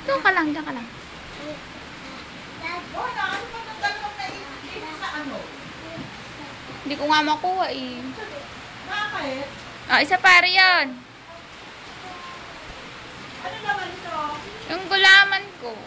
Doon ka lang, diyan ka lang. Hindi ko nga makuha eh. Bakit? Ah, isa pa rin. Ano naman ito? Yung gulaman ko.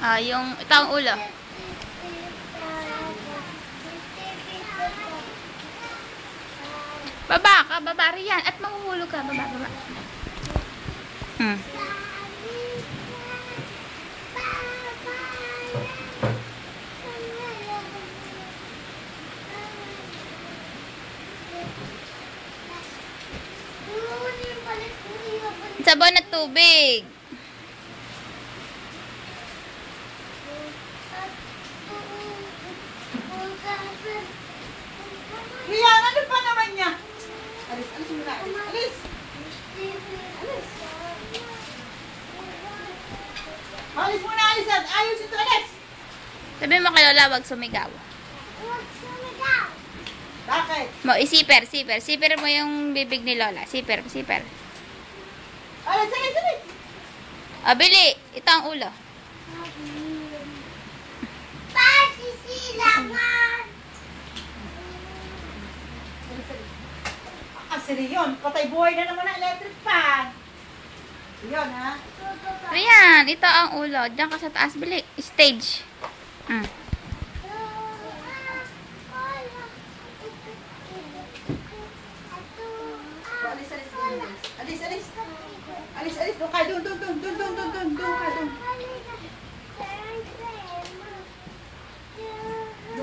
Ah, yung ito ang ulo. Baba ka, baba riyan. At mahuhulog ka, baba, baba. Sabon at tubig. Riyan, ano pa naman niya? Alis, alis mo na. Alis. Alis. Alis mo na, alis. Ayos ito, alis. Sabi mo kay Lola, wag sumigaw. Bakit? Mo, isiper, siper. Siper mo yung bibig ni Lola. Siper, siper. Alis, alis, alis. Ah, bili. Ito ang ulo. Kasi yun, patay buhay na naman ang electric fan. Yun, ha? Ayan, ito ang ulo. Diyan ka sa taas, bili. Stage. Alis, alis, alis. Alis, alis. Alis, alis. Doon ka, doon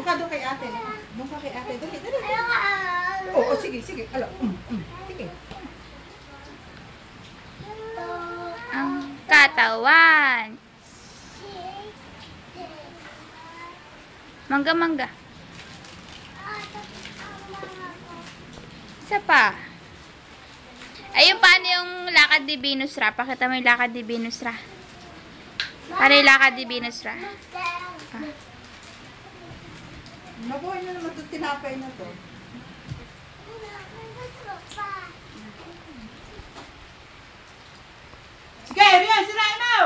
ka, doon kay ate. Doon ka kay ate. Dali, dali. Oo, sige, sige. Alo, sige. Ang katawan. Mangga, mangga. Isa pa. Ayun, paano yung lakad ni Venus Ra? Pakita mo yung lakad ni Venus Ra. Paano yung lakad ni Venus Ra? Mabuhay na naman itong tinapay na to. Sige, Rian, sirain mo!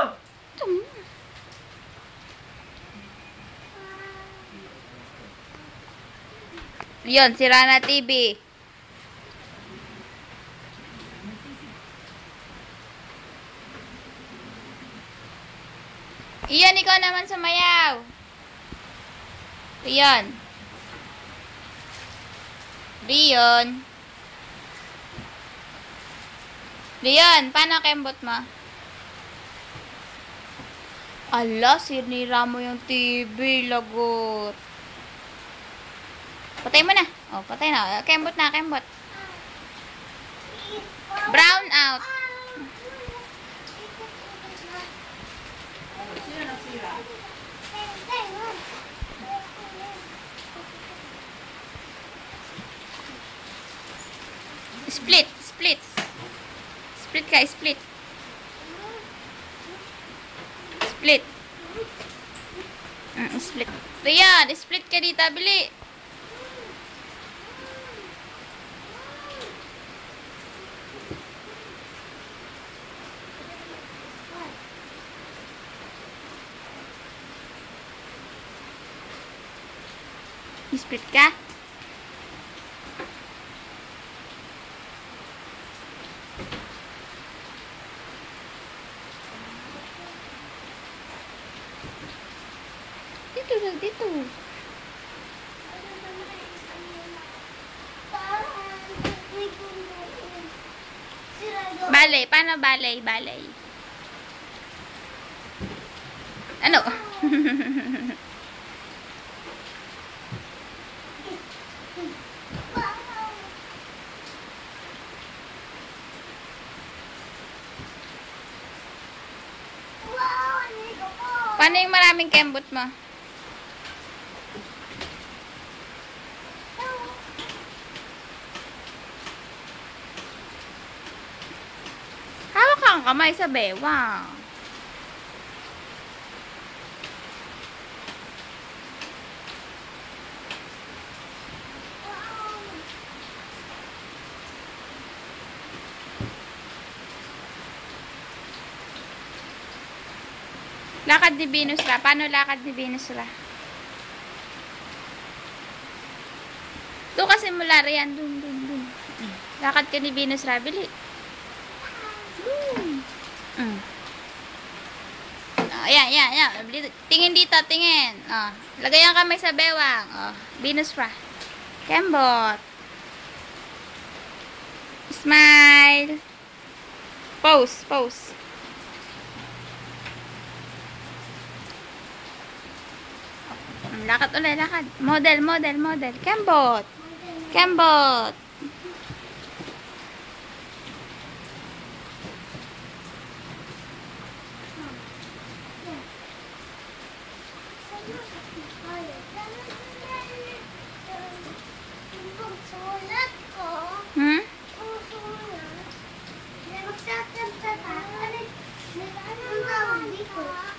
Yun, sira na TV. Iyan, ikaw naman sumayaw. Iyan. Rion. Rion, paano kembot mo? Ala, sinira mo yung TV, lagot. Patay mo na. Oh, patay na. Kembot na, kembot. Brown out. Sino nasira? Split, split. Split ka, split. Split. Split. Riyan, split ka dito, bili. Split ka? Dito lang, dito. Balay. Paano balay? Balay. Ano? Paano yung maraming kembot mo? Hawak kang kamay sa bewang. Lakad ni Venus Ra. Paano lakad ni Venus Ra? Doon kasi mula riyan. Dun. Lakad ka ni Venus Ra. Bili. Ayan. Tingin dito, tingin. Lagay ang kamay sa bewang. Venus Ra. Kembot. Smile. Pose. Lakad ulit, lakad. Model. Kembot. Hmm? Magsasabi ka, ano tawag dito?